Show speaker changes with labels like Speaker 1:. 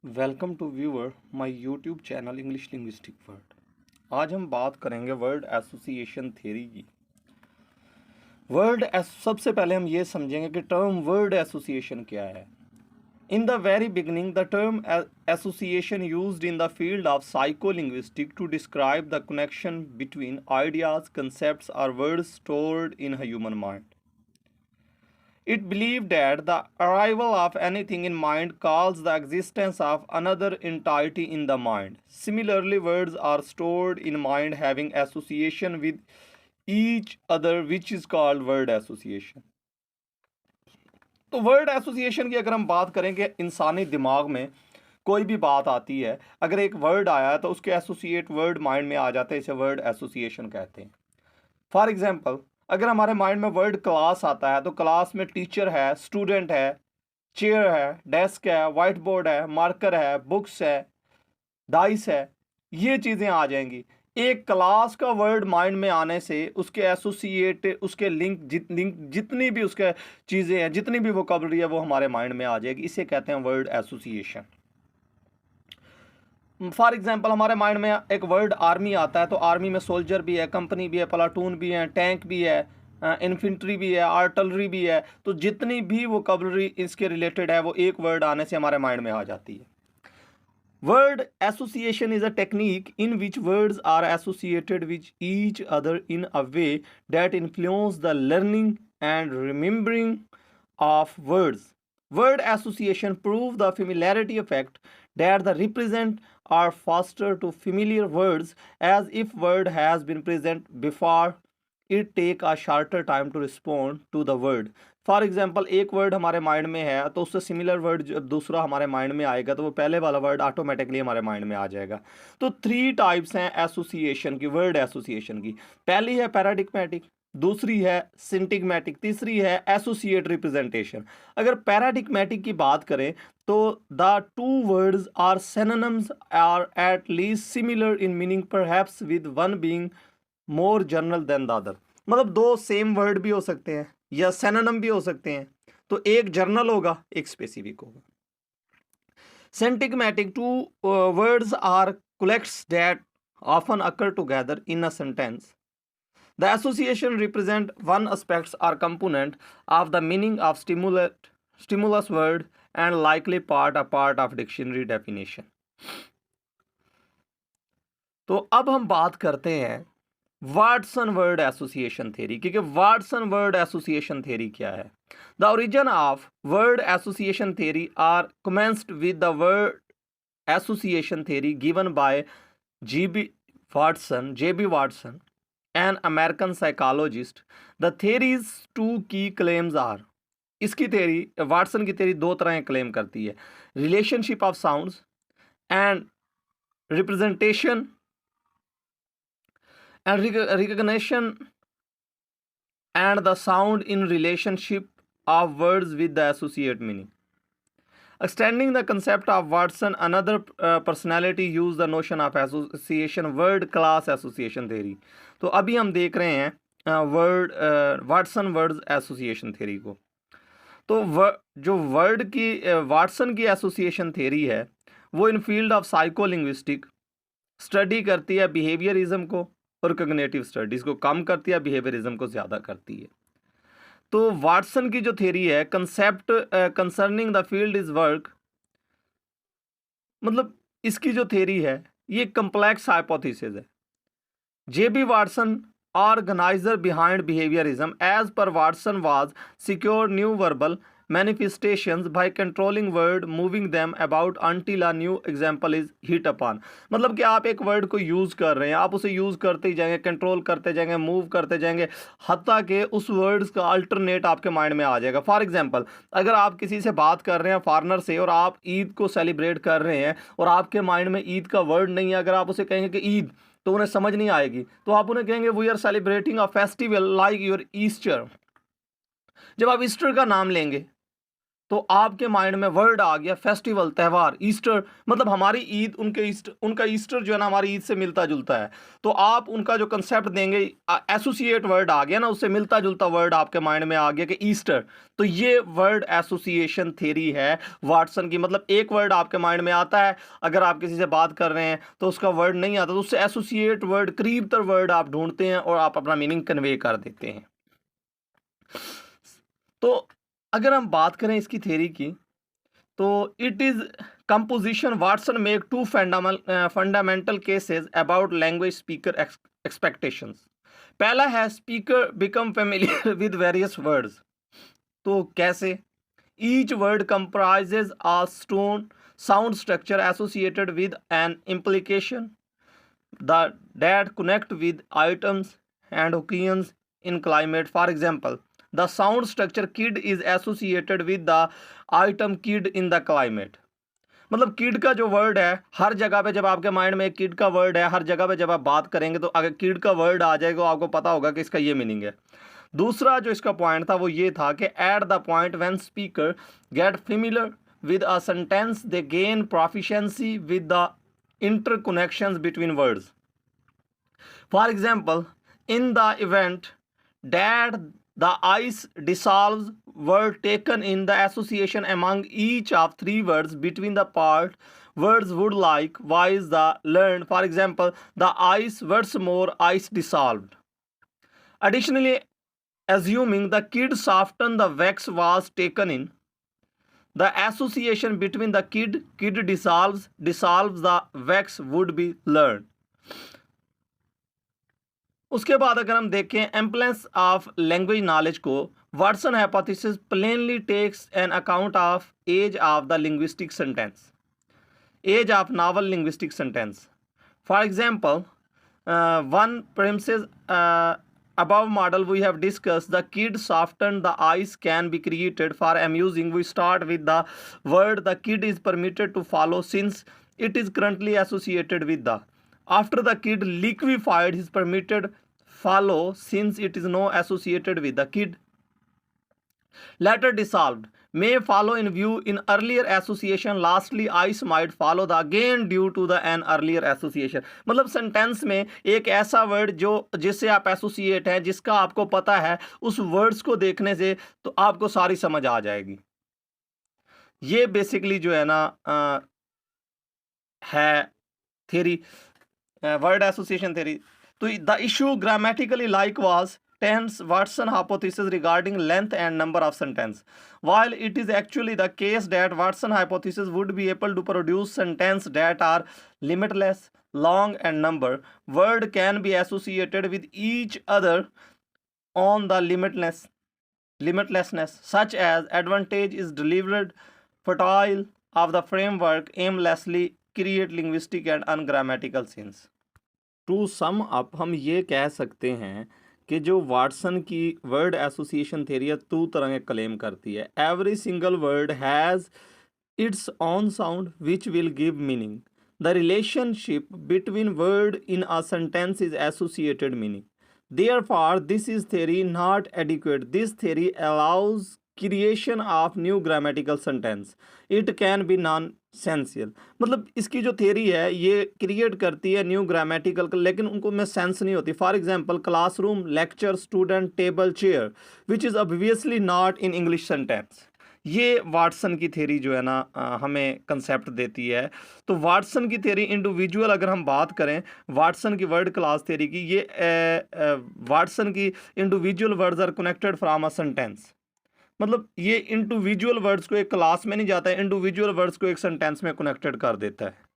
Speaker 1: Welcome to viewer my YouTube channel English linguistic word. आज हम बात करेंगे वर्ड एसोसिएशन थ्योरी की। सबसे पहले हम ये समझेंगे कि टर्म वर्ड एसोसिएशन क्या है। In the very beginning the term association used in the field of psycholinguistic to describe the connection between ideas, concepts और words stored in human mind. It believed that the arrival of anything in mind calls the existence of another entity in the mind. Similarly, words are stored in mind having association with each other, which is called word association. तो word association की अगर हम बात करें कि इंसानी दिमाग में कोई भी बात आती है, अगर एक वर्ड आया है तो उसके एसोसिएट वर्ड माइंड में आ जाते हैं, इसे वर्ड एसोसिएशन कहते हैं. फॉर एग्जाम्पल, अगर हमारे माइंड में वर्ड क्लास आता है तो क्लास में टीचर है, स्टूडेंट है, चेयर है, डेस्क है, वाइट बोर्ड है, मार्कर है, बुक्स है, डाइस है, ये चीज़ें आ जाएंगी. एक क्लास का वर्ड माइंड में आने से उसके एसोसिएट, उसके लिंक जितनी भी उसके चीज़ें हैं, जितनी भी वोकैबुलरी है वो हमारे माइंड में आ जाएगी. इसे कहते हैं वर्ड एसोसिएशन. फॉर एग्जाम्पल, हमारे माइंड में एक वर्ड आर्मी आता है तो आर्मी में सोल्जर भी है, कंपनी भी है, प्लाटून भी है, टैंक भी है, इन्फेंट्री भी है, आर्टिलरी भी है. तो जितनी भी वोकैबुलरी इसके रिलेटेड है वो एक वर्ड आने से हमारे माइंड में आ जाती है. Word association is a technique in which words are associated which each other in a way that influence the learning and remembering of words. Word association prove the familiarity effect that the represent are faster to familiar words as if word has been present before it take a shorter time to respond to the word. For example, एक word हमारे mind में है तो उससे similar word जब दूसरा हमारे mind में आएगा तो वो पहले वाला वर्ड ऑटोमेटिकली हमारे माइंड में आ जाएगा. तो 3 टाइप्स हैं एसोसिएशन की, वर्ड एसोसिएशन की. पहली है पैराडिग्मेटिक, दूसरी है सिंटिग्मेटिक, तीसरी है एसोसिएट रिप्रेजेंटेशन. अगर पैराडिग्मेटिक की बात करें तो the two words are synonyms or at least similar in meaning perhaps with one being more general than the other. मतलब दो सेम वर्ड भी हो सकते हैं या सिनोनिम भी हो सकते हैं, तो एक जनरल होगा, एक स्पेसिफिक होगा. Syntagmatic, two words are collects that often occur together in a sentence. The association represent one aspect or component of the meaning of stimulus word and likely part of dictionary definition. तो अब हम बात करते हैं Watson word association theory की, कि Watson word association theory क्या है. The origin of word association theory are commenced with the word association theory given by J.B. Watson, an American psychologist. The theory's 2 key claims are, इसकी theory, Watson की theory 2 तरह claim करती है: relationship of sounds and representation and recognition and the sound in relationship of words with the associate meaning. Extending the concept of Watson, another personality used the notion of association, word class association theory. तो अभी हम देख रहे हैं Watson word association theory को. तो जो word की वाटसन की एसोसिएशन थ्योरी है वो इन फील्ड ऑफ साइकोलिंग्विस्टिक स्टडी करती है बिहेवियरिज्म को और कॉग्निटिव स्टडीज़ को कम करती है, बिहेवियरिज्म को ज़्यादा करती है. तो वाटसन की जो थ्योरी है, concept concerning the field is work, मतलब इसकी जो थ्योरी है ये कम्प्लेक्स हाइपोथेसिस है. J.B. Watson, organizer behind behaviorism, as per Watson, was secure new verbal manifestations by controlling word, moving them about until a new example is hit upon. मतलब कि आप एक वर्ड को यूज़ कर रहे हैं, आप उसे यूज़ करते ही जाएंगे, कंट्रोल करते जाएंगे, मूव करते जाएंगे, हत्ता कि उस वर्ड्स का अल्टरनेट आपके माइंड में आ जाएगा. फॉर एग्जांपल, अगर आप किसी से बात कर रहे हैं फॉरनर से और आप ईद को सेलिब्रेट कर रहे हैं और आपके माइंड में ईद का वर्ड नहीं है, अगर आप उसे कहेंगे कि ईद, तो उन्हें समझ नहीं आएगी. तो आप उन्हें कहेंगे we are celebrating a festival like your Easter. जब आप ईस्टर का नाम लेंगे तो आपके माइंड में वर्ड आ गया फेस्टिवल, त्यौहार, ईस्टर, मतलब हमारी ईद उनका ईस्टर जो है ना हमारी ईद से मिलता जुलता है। तो आप उनका जो कंसेप्ट देंगे, एसोसिएट वर्ड आ गया ना, उससे मिलता जुलता वर्ड आपके माइंड में आ गया कि ईस्टर। तो ये वर्ड एसोसिएशन थ्योरी है वाटसन की। मतलब एक वर्ड आपके माइंड में आता है, अगर आप किसी से बात कर रहे हैं तो उसका वर्ड नहीं आता, तो उससे एसोसिएट वर्ड, करीब तर वर्ड आप ढूंढते हैं और आप अपना मीनिंग कन्वे कर देते हैं। तो अगर हम बात करें इसकी थ्योरी की, तो it is composition Watson make two fundamental cases about language speaker expectations. पहला है speaker become familiar with various words. तो कैसे? Each word comprises a stone sound structure associated with an implication that connect with items and occasions in climate. For example, the sound structure kid is associated with the item kid in the climate. मतलब kid का जो word है, हर जगह पे जब आपके mind में एक किड का वर्ड है, हर जगह पे जब आप बात करेंगे तो अगर किड का वर्ड आ जाएगा तो आपको पता होगा कि इसका ये मीनिंग है। दूसरा जो इसका पॉइंट था वो ये था कि at the point when speaker get familiar with a sentence they gain proficiency with the interconnections between words. For example, in the event that the ice dissolves were taken in the association among each of three words between the part words would likewise the learned. For example, the ice once more ice dissolved. Additionally, assuming the kid softened the wax was taken in, the association between the kid dissolves the wax would be learned. उसके बाद अगर हम देखें ampleness of language knowledge को, Watson hypothesis plainly takes an account of as of the linguistic sentence, as of novel linguistic sentence. For example, one premises above model we have discussed, the kid softened the ice can be created for amusing. We start with the word the kid is permitted to follow since it is currently associated with the. After the kid liquefied is permitted follow since it is now associated with the kid. Later dissolved may follow in view in earlier association. Lastly ice might follow the again due to the an earlier association. मतलब sentence में एक ऐसा word जो जिससे आप associate हैं, जिसका आपको पता है, उस वर्ड्स को देखने से तो आपको सारी समझ आ जाएगी. ये बेसिकली जो है ना है थ्योरी, वर्ड एसोसिएशन थ्योरी. तो the issue grammatically like was tense Watson hypothesis regarding length and number of sentence. While it is actually the case that Watson hypothesis would be able to produce sentences that are limitless, long and number, word can be associated with each other on the limitlessness, such as advantage is delivered fertile of the framework aimlessly create linguistic and ungrammatical sense. To sum up, हम ये कह सकते हैं कि जो Watson की word association theory है, दो तरह के क्लेम करती है. Every single word has its own sound which will give meaning. The relationship between word in a sentence is associated meaning. Therefore, this is theory not adequate. This theory allows creation of new grammatical sentence. It can be non-sensical. मतलब इसकी जो theory है ये create करती है new grammatical, लेकिन उनको में सेंस नहीं होती. For example, classroom, lecture, student, table, chair, which is obviously not in English sentence. ये वाटसन की थ्योरी जो है ना हमें कंसेप्ट देती है. तो वाटसन की थ्योरी इंडिविजुअल अगर हम बात करें वाटसन की वर्ड क्लास थ्योरी की, ये वाटसन की individual words are connected from a sentence. मतलब ये इंडिविजुअल वर्ड्स को एक क्लास में नहीं जाता है, इंडिविजुअल वर्ड्स को एक सेंटेंस में कनेक्टेड कर देता है.